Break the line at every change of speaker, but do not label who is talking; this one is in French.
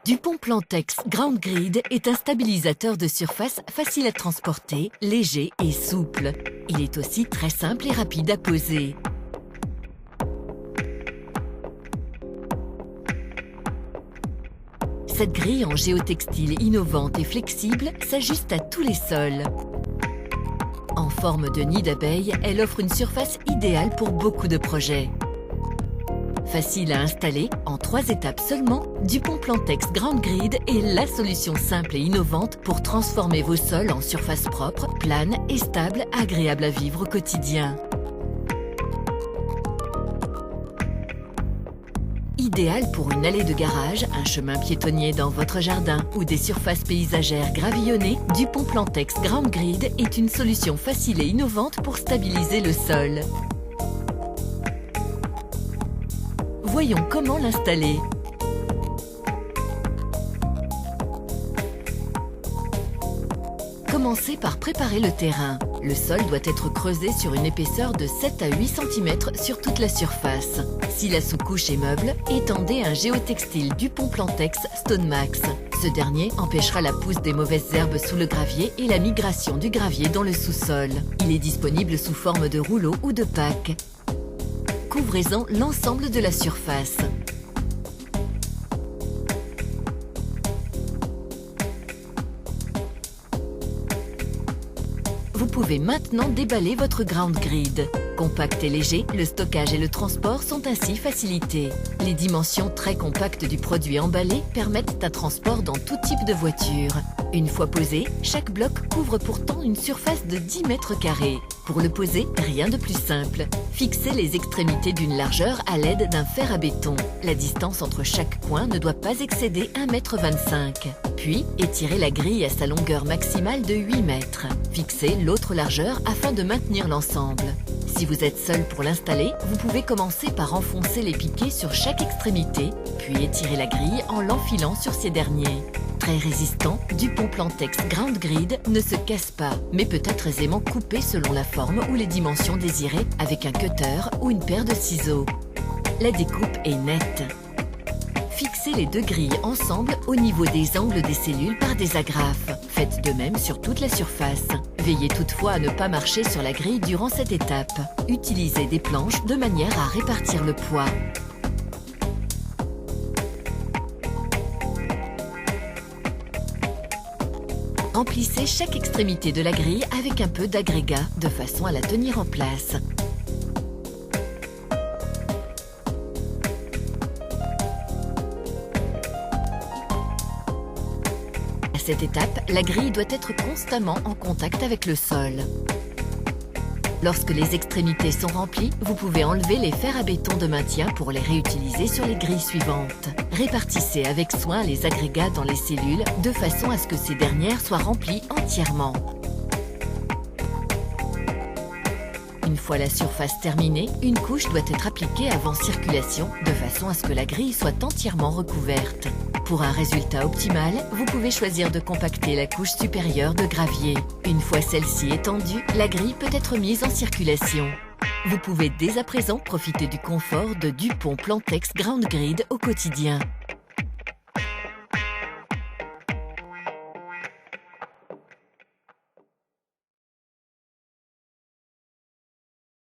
Dupont Plantex Ground Grid est un stabilisateur de surface facile à transporter, léger et souple. Il est aussi très simple et rapide à poser. Cette grille en géotextile innovante et flexible s'ajuste à tous les sols. En forme de nid d'abeille, elle offre une surface idéale pour beaucoup de projets. Facile à installer, en 3 étapes seulement, Dupont Plantex Ground Grid est la solution simple et innovante pour transformer vos sols en surface propre, plane et stable, agréable à vivre au quotidien. Idéal pour une allée de garage, un chemin piétonnier dans votre jardin ou des surfaces paysagères gravillonnées, Dupont Plantex Ground Grid est une solution facile et innovante pour stabiliser le sol. Voyons comment l'installer. Commencez par préparer le terrain. Le sol doit être creusé sur une épaisseur de 7 à 8 cm sur toute la surface. Si la sous-couche est meuble, étendez un géotextile Dupont Plantex Stone Max. Ce dernier empêchera la pousse des mauvaises herbes sous le gravier et la migration du gravier dans le sous-sol. Il est disponible sous forme de rouleau ou de pack. Couvrez-en l'ensemble de la surface. Vous pouvez maintenant déballer votre ground grid. Compact et léger, le stockage et le transport sont ainsi facilités. Les dimensions très compactes du produit emballé permettent un transport dans tout type de voiture. Une fois posé, chaque bloc couvre pourtant une surface de 10 mètres carrés. Pour le poser, rien de plus simple. Fixez les extrémités d'une largeur à l'aide d'un fer à béton. La distance entre chaque coin ne doit pas excéder 1,25 m. Puis, étirez la grille à sa longueur maximale de 8 mètres. Fixez l'autre largeur afin de maintenir l'ensemble. Si vous êtes seul pour l'installer, vous pouvez commencer par enfoncer les piquets sur chaque extrémité, puis étirer la grille en l'enfilant sur ces derniers. Très résistant, Dupont Plantex Ground Grid ne se casse pas, mais peut être aisément coupé selon la forme ou les dimensions désirées avec un cutter ou une paire de ciseaux. La découpe est nette. Fixez les 2 grilles ensemble au niveau des angles des cellules par des agrafes. Faites de même sur toute la surface. Veillez toutefois à ne pas marcher sur la grille durant cette étape. Utilisez des planches de manière à répartir le poids. Emplissez chaque extrémité de la grille avec un peu d'agrégat de façon à la tenir en place. À cette étape, la grille doit être constamment en contact avec le sol. Lorsque les extrémités sont remplies, vous pouvez enlever les fers à béton de maintien pour les réutiliser sur les grilles suivantes. Répartissez avec soin les agrégats dans les cellules de façon à ce que ces dernières soient remplies entièrement. Une fois la surface terminée, une couche doit être appliquée avant circulation de façon à ce que la grille soit entièrement recouverte. Pour un résultat optimal, vous pouvez choisir de compacter la couche supérieure de gravier. Une fois celle-ci étendue, la grille peut être mise en circulation. Vous pouvez dès à présent profiter du confort de Dupont Plantex Ground Grid au quotidien.